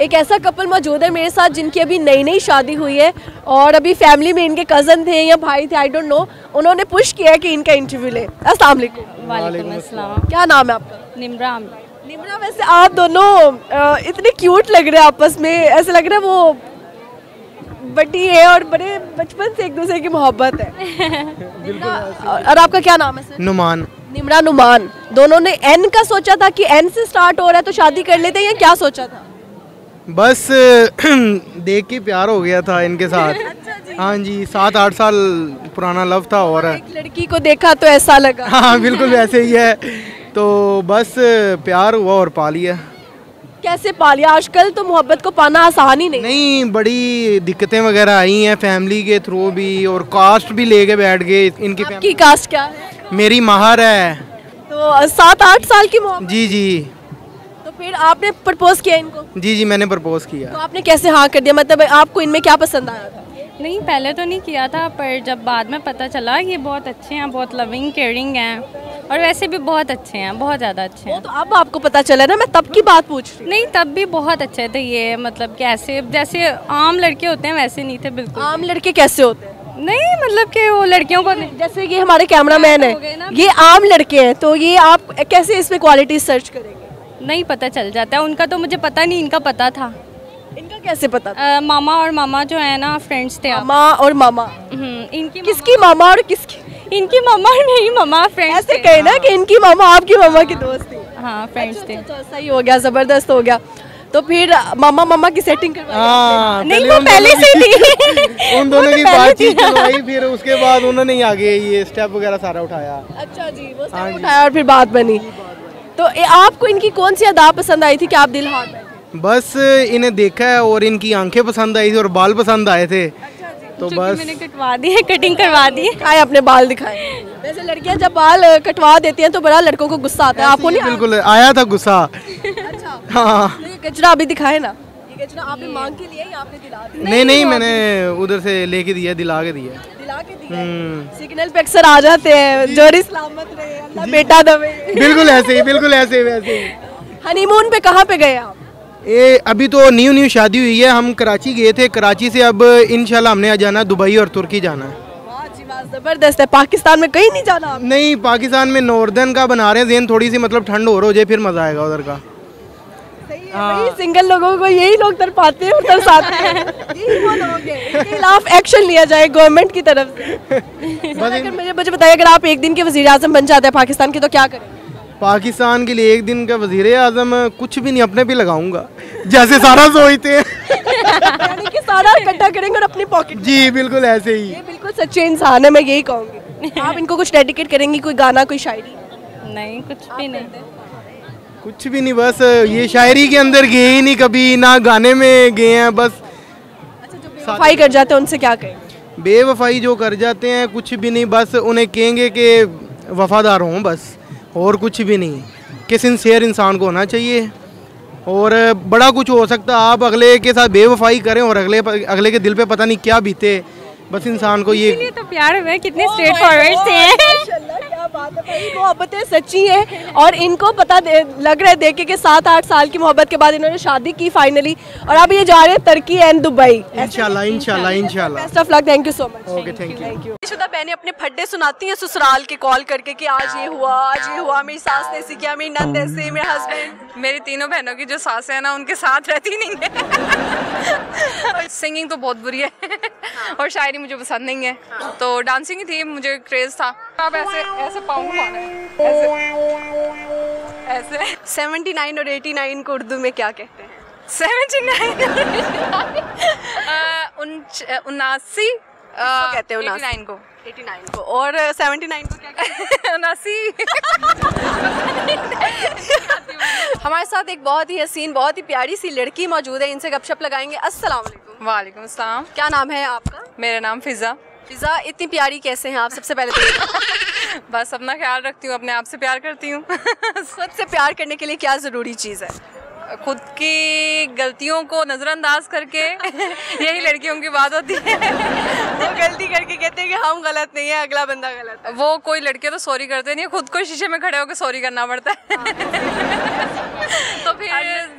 एक ऐसा कपल मौजूद है मेरे साथ जिनकी अभी नई नई शादी हुई है और अभी फैमिली में इनके कज़न थे या भाई थे, आई डोंट नो, उन्होंने पुश किया कि इनका इंटरव्यू ले। अस्सलाम वालेकुम। वालेकुम अस्सलाम। क्या नाम है आपका? निम्रा। निम्रा, वैसे आप दोनों इतने क्यूट लग रहे हैं आपस में, ऐसा लग रहा है वो बड़ी है और बड़े बचपन से एक दूसरे की मोहब्बत है। और आपका क्या नाम है सर? नुमान। निम्रा नुमान। दोनों ने एन का सोचा था कि एन से स्टार्ट हो रहा है तो शादी कर लेते हैं, या क्या सोचा था? बस देख के प्यार हो गया था इनके साथ। हाँ जी, 7-8 साल पुराना लव था और एक लड़की को देखा तो ऐसा लगा। हाँ बिल्कुल वैसे ही है, तो बस प्यार हुआ और पा लिया। कैसे पा लिया? आजकल तो मोहब्बत को पाना आसान ही नहीं। नहीं, बड़ी दिक्कतें वगैरह आई हैं फैमिली के थ्रू भी, और कास्ट भी लेके बैठ गए इनकी। आपकी कास्ट क्या है? मेरी महर है। तो 7-8 साल की मोहब्बत। जी जी। तो फिर आपने प्रपोज किया इनको? जी जी, मैंने प्रपोज किया। तो आपने कैसे हाँ कर दिया? मतलब आपको इनमें क्या पसंद आया था? नहीं, पहले तो नहीं किया था, पर जब बाद में पता चला ये बहुत अच्छे हैं, बहुत लविंग केयरिंग हैं और वैसे भी बहुत अच्छे हैं, बहुत ज़्यादा अच्छे हैं। तो अब आपको पता चला ना, मैं तब की बात पूछ रही हूँ। नहीं, तब भी बहुत अच्छे थे ये, मतलब कैसे जैसे आम लड़के होते हैं वैसे नहीं थे बिल्कुल। आम लड़के कैसे होते हैं? नहीं, मतलब कि वो लड़कियों को जैसे ये हमारे कैमरामैन है, ये आम लड़के हैं, तो ये आप कैसे इसमें क्वालिटी सर्च करेंगे? नहीं पता चल जाता है। उनका तो मुझे पता नहीं, इनका पता था। इनका कैसे पता था? मामा और मामा जो है ना, फ्रेंड्स थे। मामा और मामा? इनकी किसकी मामा और किसकी? इनकी मामा और मेरी मामा फ्रेंड्स ऐसे कहे ना कि इनकी मामा आपकी मामा की दोस्त थी। हाँ, फ्रेंड्स थे। सही हो गया, जबरदस्त हो गया। तो फिर मामा मामा की सेटिंग करवाई? नहीं, वो पहले से थी। उन दोनों की बातचीत चलवाई, फिर उसके बाद उन्होंने ही आगे ये स्टेप वगैरह सारा उठाया। अच्छा जी, वो स्टेप उठाया और फिर बात बनी। तो आपको इनकी कौन सी अदा पसंद आई थी कि आप दिल हार बैठे? बस इन्हें देखा है और इनकी आंखें पसंद आई थी और बाल पसंद आए थे, तो बस मैंने कटवा दी है, कटिंग करवा दी है। दिखाए अपने बाल दिखाए। वैसे लड़कियां जब बाल कटवा देती हैं तो बड़ा लड़कों को गुस्सा आता है, आपको नहीं? बिल्कुल आया था गुस्सा। अच्छा। हाँ। तो ये गजरा अभी दिखाए ना, ये गजरा आपने मांग के लिया या आपने दिला दिया? नहीं, मैंने उधर से लेके दिया, दिला के दिया। दिला के दिया। सिग्नल पे अक्सर आ जाते हैं, जोरी सलामत रहे, अल्लाह बेटा दवे। बिल्कुल ऐसे ही, बिल्कुल ऐसे वैसे ही। हनीमून पे कहाँ पे गए आप? ये अभी तो न्यू शादी हुई है, हम कराची गए थे, कराची से अब इंशाल्लाह हमने जाना दुबई और तुर्की जाना है। वाह जी वाह, जबरदस्त है। पाकिस्तान में कहीं नहीं जाना आप? नहीं, पाकिस्तान में नॉर्दर्न का बना रहे हैं जेन, थोड़ी सी मतलब ठंड हो जाए फिर मजा आएगा उधर का। सही है भाई, सिंगल लोगों को यही लोग तरपाते हैं, तरसाते हैं। यही वो लोग हैं, इनके खिलाफ एक्शन लिया जाए गवर्नमेंट की तरफ से। अगर मुझे बताइए, अगर आप एक दिन के वजीर आजम बन जाते हैं पाकिस्तान के, तो क्या करें? पाकिस्तान के लिए एक दिन का वजीर आजम कुछ भी नहीं, अपने भी लगाऊंगा जैसे सारा सोचते हैं। यानी कि सारा इकट्ठा करेंगे और अपनी पॉकेट। जी बिल्कुल ऐसे ही। ये बिल्कुल सच्चे इंसान है, मैं यही कहूँगी। आप इनको कुछ डेडिकेट करेंगी, कोई गाना, कोई शायरी? नहीं, कुछ भी नहीं। कुछ भी नहीं, बस ये शायरी के अंदर गए ही नहीं कभी, ना गाने में गए हैं बस। अच्छा, जो बेवफाई कर जाते हैं उनसे क्या कहें? बेवफाई जो कर जाते हैं कुछ भी नहीं, बस उन्हें कहेंगे कि वफादार हों बस, और कुछ भी नहीं। कि सिंसियर इंसान को होना चाहिए, और बड़ा कुछ हो सकता है। आप अगले के साथ बेवफाई करें और अगले के दिल पे पता नहीं क्या बीते, बस इंसान को ये तो प्यार में कितने स्ट्रेट फॉरवर्ड से हैं। माशाल्लाह, क्या बात है भाई, मोहब्बतें सच्ची हैं और इनको पता लग रहा है देख के 7-8 साल की मोहब्बत के बाद इन्होंने शादी की फाइनली, और अब ये जा रहे हैं तुर्की एंड दुबई। इंशाल्लाह इंशाल्लाह इंशाल्लाह। Best of luck, thank you so much. Okay, thank you. शुदा बहनें अपने फड्डे सुनाती हैं ससुराल के कॉल करके कि आज ये हुआ, आज ये हुआ, मेरी सास ने ऐसे किया, मेरी नंद ऐसे, मेरा हस्बैंड। मेरी तीनों बहनों की जो सास है ना, उनके साथ रहती नहीं है। सिंगिंग तो बहुत बुरी है और शायरी मुझे पसंद नहीं है, तो डांसिंग ही थी, मुझे क्रेज था। अब ऐसे ऐसे पाँव घुमाना है, ऐसे ऐसे। 79 और 89 को उर्दू में क्या कहते हैं? 79 79 कहते हैं 89 को, 89 को, और 79 को क्या कहते हैं? 79। हमारे साथ एक बहुत ही हसीन, बहुत ही प्यारी सी लड़की मौजूद है, इनसे गपशप लगाएंगे। अस्सलाम वालेकुम। वालेकुम अस्सलाम। क्या नाम है आपका? मेरा नाम फिज़ा। फिज़ा, इतनी प्यारी कैसे हैं आप? सबसे पहले तो ये बस अपना ख्याल रखती हूँ, अपने आप से प्यार करती हूँ। खुद से प्यार करने के लिए क्या ज़रूरी चीज़ है? खुद की गलतियों को नज़रअंदाज करके यही लड़कियों की बात होती है। वो गलती करके कहते हैं कि हम गलत नहीं है, अगला बंदा गलत है। वो कोई लड़के तो सॉरी करते नहीं, खुद को शीशे में खड़े होकर सॉरी करना पड़ता है। तो फिर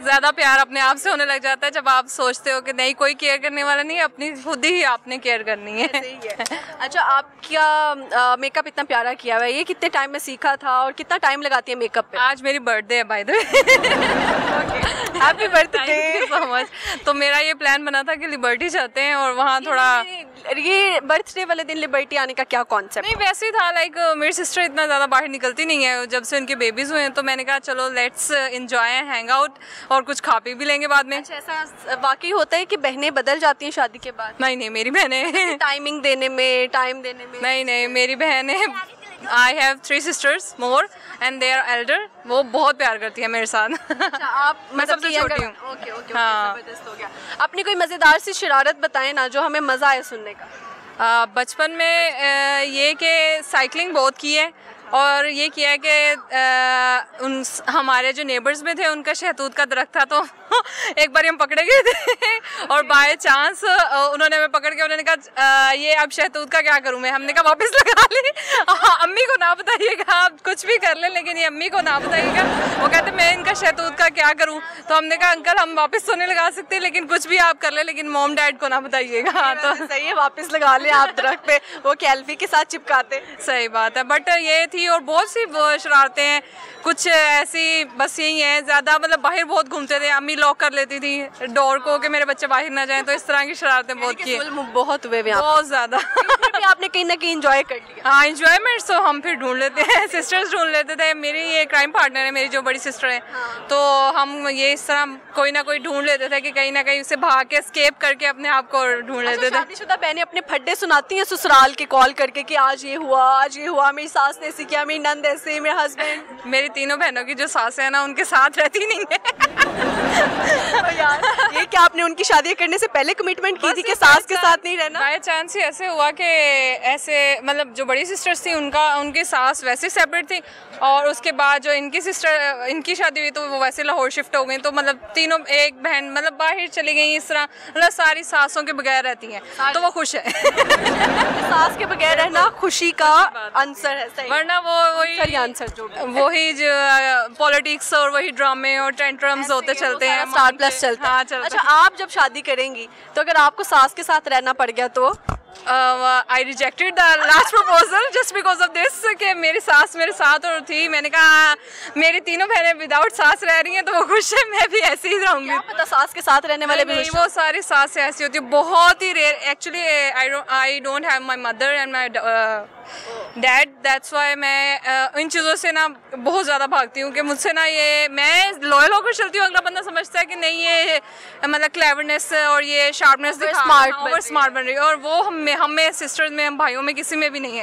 ज़्यादा प्यार अपने आप से होने लग जाता है जब आप सोचते हो कि नहीं कोई केयर करने वाला नहीं है, अपनी खुद ही आपने केयर करनी है। सही है। अच्छा, आपका मेकअप इतना प्यारा किया हुआ है, ये कितने टाइम में सीखा था और कितना टाइम लगाती है मेकअप पे? आज मेरी बर्थडे है by the way. Happy birthday. Thank you so much. तो मेरा ये प्लान बना था कि लिबर्टी जाते हैं और वहाँ थोड़ा, ये बर्थडे वाले दिन लिबर्टी आने का क्या कॉन्सेप्ट? नहीं वैसे ही था, लाइक मेरी सिस्टर इतना ज़्यादा बाहर निकलती नहीं है जब से उनके बेबीज़ हुए हैं, तो मैंने कहा चलो लेट्स एंजॉय हैंग आउट और कुछ खा पी भी लेंगे बाद में। अच्छा, ऐसा वाकई होता है कि बहनें बदल जाती हैं शादी के बाद? नहीं मेरी बहनें टाइमिंग देने में, टाइम देने में? नहीं मेरी बहनें, I have 3 sisters more and they are elder, वो बहुत प्यार करती है मेरे साथ। अच्छा, आप मैं सबसे छोटी हूँ। ओके ओके, हाँ। जबरदस्त हो गया। अपनी कोई मज़ेदार सी शरारत बताएं ना जो हमें मज़ा आए सुनने का। बचपन में ये कि साइकिलिंग बहुत की है और ये किया है कि हमारे जो नेबर्स में थे उनका शहतूत का दरख्त था, तो एक बार हम पकड़े गए थे और बाय चांस उन्होंने हमें पकड़ के उन्होंने कहा ये अब शहतूत का क्या करूँ मैं? हमने कहा वापस लगा ले, अम्मी को ना बताइएगा, आप कुछ भी कर लें लेकिन ये अम्मी को ना बताइएगा। वो कहते मैं इनका शहतूत का क्या करूँ? तो हमने कहा अंकल हम वापस तो नहीं लगा सकते लेकिन कुछ भी आप कर लें लेकिन मॉम डैड को ना बताइएगा। तो सही है, वापस लगा लें आप दरख्त पे, वो कैल्फी के साथ चिपकाते। सही बात है, बट ये थी और बहुत सी शरारतें हैं कुछ ऐसी, बस यही है, ज़्यादा मतलब बाहर बहुत घूमते थे, अम्मी लॉक कर लेती थी डोर को कि मेरे बच्चे बाहर ना जाएं, तो इस तरह की शरारतें बहुत की, बहुत हुए बहुत ज़्यादा। आपने कहीं ना कहीं इंजॉय कर लिया? हाँ इंजॉयमेंट तो हम फिर ढूंढ लेते हैं, सिस्टर्स ढूंढ लेते थे, मेरी ये क्राइम पार्टनर है मेरी जो बड़ी सिस्टर है, तो हम ये इस तरह कोई ना कोई ढूंढ लेते थे कि कहीं ना कहीं उससे भाग के स्केप करके अपने आप को ढूंढ लेते थे। शादीशुदा बहनें अपने फड्डे सुनाती हैं ससुराल के कॉल करके कि आज ये हुआ, मेरी सास ने ऐसे किया, मेरी नंद ऐसे, मेरा हस्बैंड। मेरी तीनों बहनों की जो सासें हैं ना उनके साथ रहती नहीं है। तो यार ये क्या आपने उनकी शादी करने से पहले कमिटमेंट की थी कि सास के साथ नहीं रहना? बाय चांस ही ऐसे हुआ कि ऐसे मतलब जो बड़ी सिस्टर्स थी उनकी सास वैसे सेपरेट थी और उसके बाद जो इनकी शादी हुई तो वो वैसे लाहौर शिफ्ट हो गई, तो मतलब तीनों एक बहन मतलब बाहर चली गई, इस तरह मतलब सारी सासों के बगैर रहती हैं, तो वो खुश है। सास के बगैर रहना खुशी का आंसर है, सही। वरना वो वही जो पॉलिटिक्स और वही ड्रामे और टेंट्रम्स होते चलते हैं, स्टार प्लस चलता है। हाँ, चलता। अच्छा, आप जब शादी करेंगी तो अगर आपको सास के साथ रहना पड़ गया तो? आई rejected the last proposal just because of this कि मेरी सास मेरे साथ और थी, मैंने कहा मेरी तीनों बहनें विदाउट सास रह रही हैं तो वो खुश है, मैं भी ऐसे ही रहूँगी। क्या पता सास के साथ रहने वाले भी नहीं, वो सारी सास ऐसी होती है, बहुत ही rare. Actually I don't have my mother and my dad, that's why मैं इन चीज़ों से ना बहुत ज़्यादा भागती हूँ कि मुझसे ना ये मैं लॉयल होकर चलती हूँ, अगला बंदा समझता है कि नहीं ये मतलब क्लेवरनेस और ये शार्पनेस दिखा स्मार्ट बन रही है, और वो हम में सिस्टर्स में हम भाइयों में किसी में भी नहीं है।